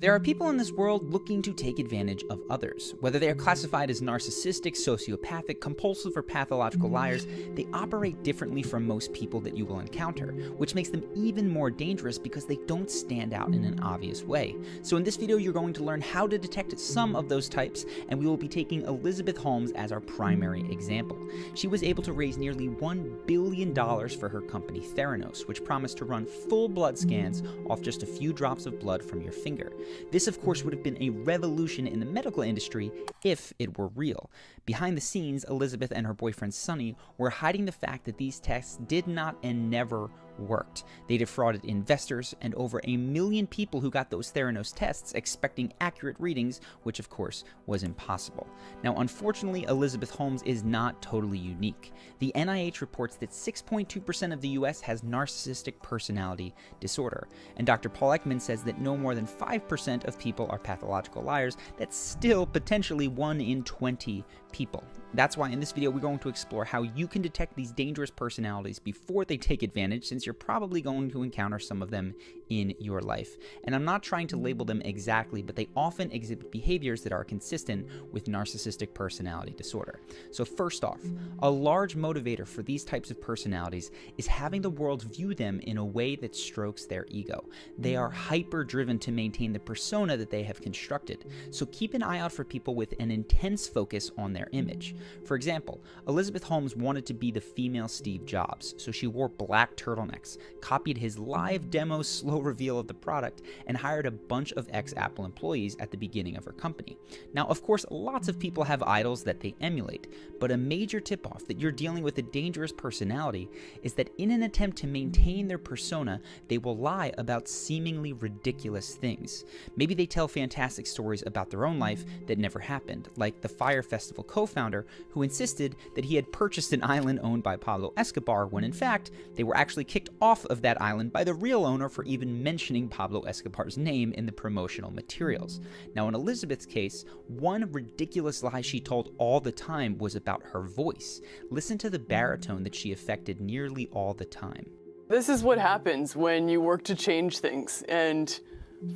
There are people in this world looking to take advantage of others. Whether they are classified as narcissistic, sociopathic, compulsive, or pathological liars, they operate differently from most people that you will encounter, which makes them even more dangerous because they don't stand out in an obvious way. So in this video, you're going to learn how to detect some of those types, and we will be taking Elizabeth Holmes as our primary example. She was able to raise nearly $1 billion for her company Theranos, which promised to run full blood scans off just a few drops of blood from your finger. This, of course, would have been a revolution in the medical industry if it were real. Behind the scenes, Elizabeth and her boyfriend Sonny were hiding the fact that these tests did not and never worked. They defrauded investors and over 1 million people who got those Theranos tests expecting accurate readings, which of course was impossible. Now, unfortunately, Elizabeth Holmes is not totally unique. The NIH reports that 6.2% of the US has narcissistic personality disorder, and Dr. Paul Ekman says that no more than 5% of people are pathological liars. That's still potentially 1 in 20 people. That's why in this video we're going to explore how you can detect these dangerous personalities before they take advantage, since you're probably going to encounter some of them in your life. And I'm not trying to label them exactly, but they often exhibit behaviors that are consistent with narcissistic personality disorder. So first off, a large motivator for these types of personalities is having the world view them in a way that strokes their ego. They are hyper-driven to maintain the persona that they have constructed. So keep an eye out for people with an intense focus on their image. For example, Elizabeth Holmes wanted to be the female Steve Jobs, so she wore black turtlenecks, copied his live demo slow reveal of the product, and hired a bunch of ex-Apple employees at the beginning of her company. Now, of course, lots of people have idols that they emulate, but a major tip-off that you're dealing with a dangerous personality is that in an attempt to maintain their persona, they will lie about seemingly ridiculous things. Maybe they tell fantastic stories about their own life that never happened, like the Fire Festival co-founder who insisted that he had purchased an island owned by Pablo Escobar when in fact they were actually kicked off of that island by the real owner for even mentioning Pablo Escobar's name in the promotional materials. Now in Elizabeth's case, one ridiculous lie she told all the time was about her voice. Listen to the baritone that she affected nearly all the time. This is what happens when you work to change things, and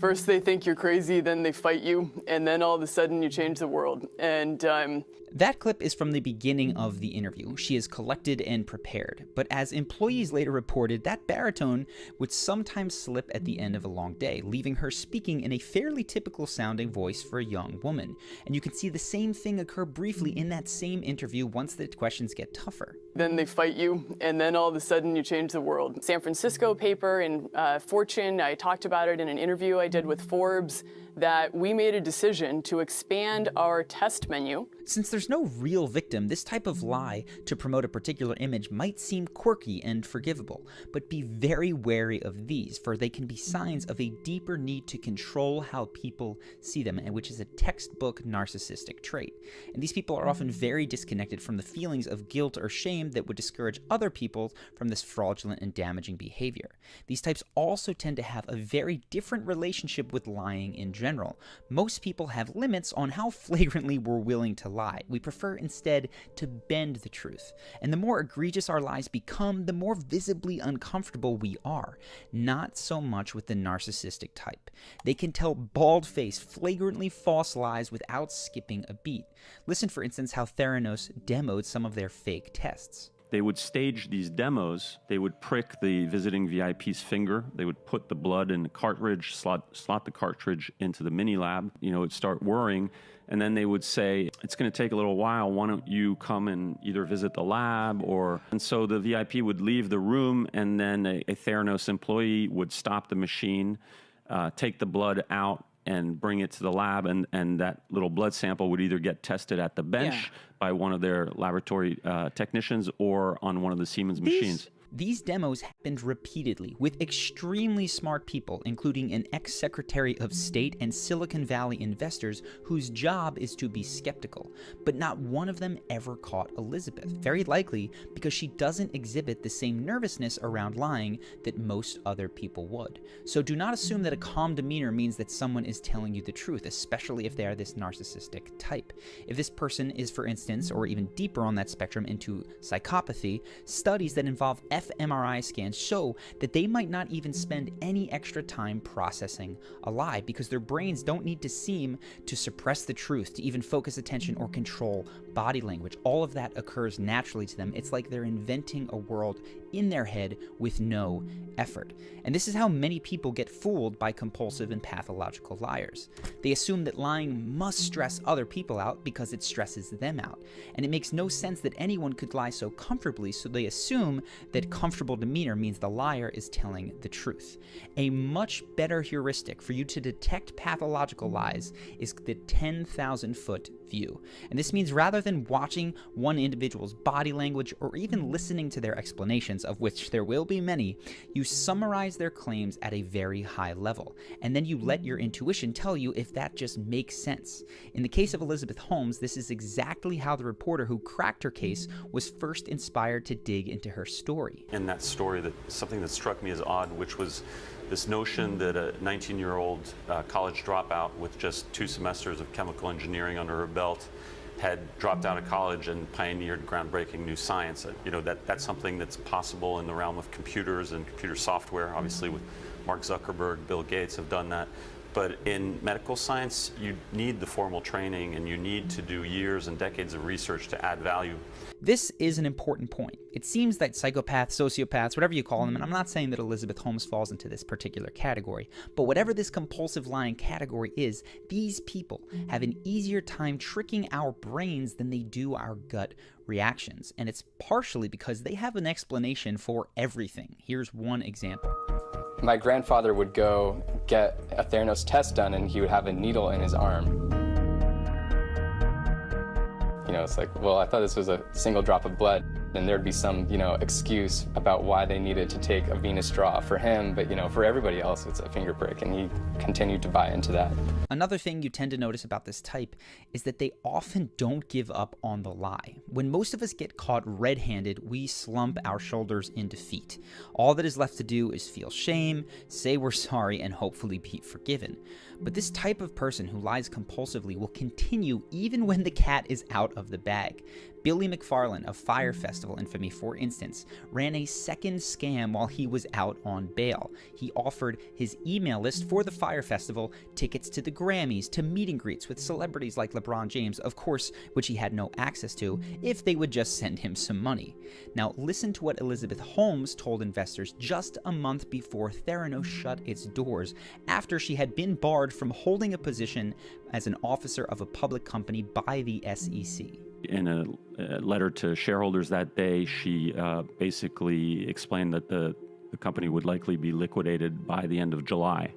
first they think you're crazy, then they fight you, and then all of a sudden you change the world. And that clip is from the beginning of the interview. She is collected and prepared, but as employees later reported, that baritone would sometimes slip at the end of a long day, leaving her speaking in a fairly typical sounding voice for a young woman. And you can see the same thing occur briefly in that same interview once the questions get tougher. Then they fight you, and then all of a sudden you change the world. San Francisco paper in Fortune, I talked about it in an interview I did with Forbes, that we made a decision to expand our test menu. Since there's no real victim, this type of lie to promote a particular image might seem quirky and forgivable, but be very wary of these, for they can be signs of a deeper need to control how people see them, and which is a textbook narcissistic trait. And these people are often very disconnected from the feelings of guilt or shame that would discourage other people from this fraudulent and damaging behavior. These types also tend to have a very different relationship with lying in general. Most people have limits on how flagrantly we're willing to lie. We prefer instead to bend the truth. And the more egregious our lies become, the more visibly uncomfortable we are. Not so much with the narcissistic type. They can tell bald-faced, flagrantly false lies without skipping a beat. Listen, for instance, how Theranos demoed some of their fake tests. They would stage these demos. They would prick the visiting VIP's finger. They would put the blood in the cartridge, slot the cartridge into the mini lab. You know, it'd start whirring. And then they would say, it's going to take a little while. Why don't you come and either visit the lab or... And so the VIP would leave the room, and then a Theranos employee would stop the machine, take the blood out, and bring it to the lab, and that little blood sample would either get tested at the bench by one of their laboratory technicians or on one of the Siemens machines. These demos happened repeatedly with extremely smart people, including an ex-Secretary of State and Silicon Valley investors whose job is to be skeptical. But not one of them ever caught Elizabeth, very likely because she doesn't exhibit the same nervousness around lying that most other people would. So do not assume that a calm demeanor means that someone is telling you the truth, especially if they are this narcissistic type. If this person is, for instance, or even deeper on that spectrum into psychopathy, studies that involve fMRI scans show that they might not even spend any extra time processing a lie because their brains don't need to seem to suppress the truth, to even focus attention or control body language. All of that occurs naturally to them. It's like they're inventing a world in their head with no effort. And this is how many people get fooled by compulsive and pathological liars. They assume that lying must stress other people out because it stresses them out. And it makes no sense that anyone could lie so comfortably, so they assume that comfortable demeanor means the liar is telling the truth. A much better heuristic for you to detect pathological lies is the 10,000-foot view. And this means rather than watching one individual's body language or even listening to their explanations, of which there will be many, you summarize their claims at a very high level, and then you let your intuition tell you if that just makes sense. In the case of Elizabeth Holmes, this is exactly how the reporter who cracked her case was first inspired to dig into her story. In that story, something that struck me as odd, which was this notion that a 19-year-old college dropout with just 2 semesters of chemical engineering under her belt had dropped out of college and pioneered groundbreaking new science. That's something that's possible in the realm of computers and computer software. Obviously, with Mark Zuckerberg, Bill Gates have done that. But in medical science, you need the formal training and you need to do years and decades of research to add value. This is an important point. It seems that psychopaths, sociopaths, whatever you call them, and I'm not saying that Elizabeth Holmes falls into this particular category, but whatever this compulsive lying category is, these people have an easier time tricking our brains than they do our gut reactions. And it's partially because they have an explanation for everything. Here's one example. My grandfather would go get a Theranos test done and he would have a needle in his arm. It's like, well, I thought this was a single drop of blood. And there'd be some, excuse about why they needed to take a venous draw for him. But, for everybody else, it's a finger prick. And he continued to buy into that. Another thing you tend to notice about this type is that they often don't give up on the lie. When most of us get caught red-handed, we slump our shoulders in defeat. All that is left to do is feel shame, say we're sorry, and hopefully be forgiven. But this type of person who lies compulsively will continue even when the cat is out of the bag. Billy McFarland of Fyre Festival infamy, for instance, ran a second scam while he was out on bail. He offered his email list for the Fyre Festival tickets to the Grammys, to meet and greets with celebrities like LeBron James, of course, which he had no access to, if they would just send him some money. Now listen to what Elizabeth Holmes told investors just a month before Theranos shut its doors, after she had been barred from holding a position as an officer of a public company by the SEC. In a letter to shareholders that day, she basically explained that the company would likely be liquidated by the end of July.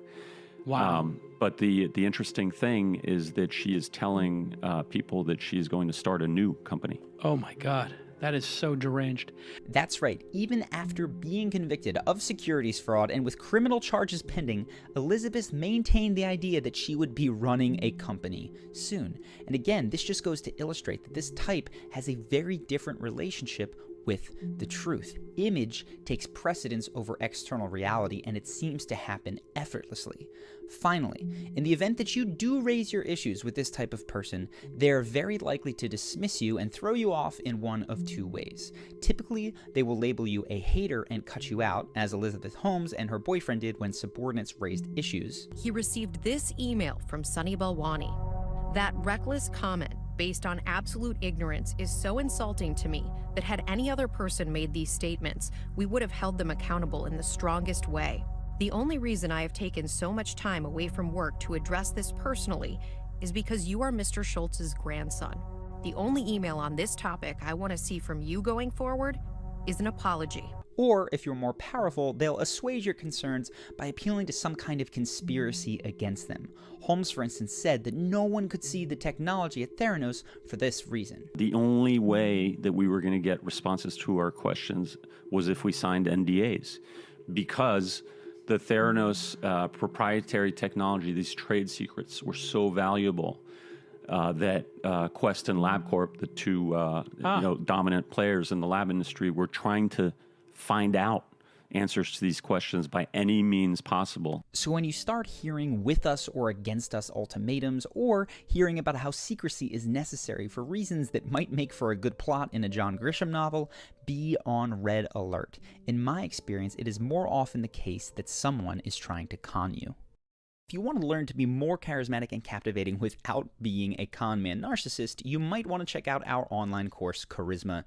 Wow. But the interesting thing is that she is telling people that she is going to start a new company. Oh my God. That is so deranged. That's right. Even after being convicted of securities fraud and with criminal charges pending, Elizabeth maintained the idea that she would be running a company soon. And again, this just goes to illustrate that this type has a very different relationship with the truth. Image takes precedence over external reality, and it seems to happen effortlessly. Finally, in the event that you do raise your issues with this type of person, they're very likely to dismiss you and throw you off in one of 2 ways. Typically, they will label you a hater and cut you out, as Elizabeth Holmes and her boyfriend did when subordinates raised issues. He received this email from Sunny Balwani. That reckless comment based on absolute ignorance is so insulting to me that had any other person made these statements, we would have held them accountable in the strongest way. The only reason I have taken so much time away from work to address this personally is because you are Mr. Schultz's grandson. The only email on this topic I want to see from you going forward is an apology. Or, if you're more powerful, they'll assuage your concerns by appealing to some kind of conspiracy against them. Holmes, for instance, said that no one could see the technology at Theranos for this reason. The only way that we were going to get responses to our questions was if we signed NDAs, because the Theranos proprietary technology, these trade secrets, were so valuable that Quest and LabCorp, the 2 dominant players in the lab industry, were trying to find out answers to these questions by any means possible. So when you start hearing with us or against us ultimatums, or hearing about how secrecy is necessary for reasons that might make for a good plot in a John Grisham novel, be on red alert. In my experience, it is more often the case that someone is trying to con you. If you want to learn to be more charismatic and captivating without being a con man narcissist, you might want to check out our online course, Charisma.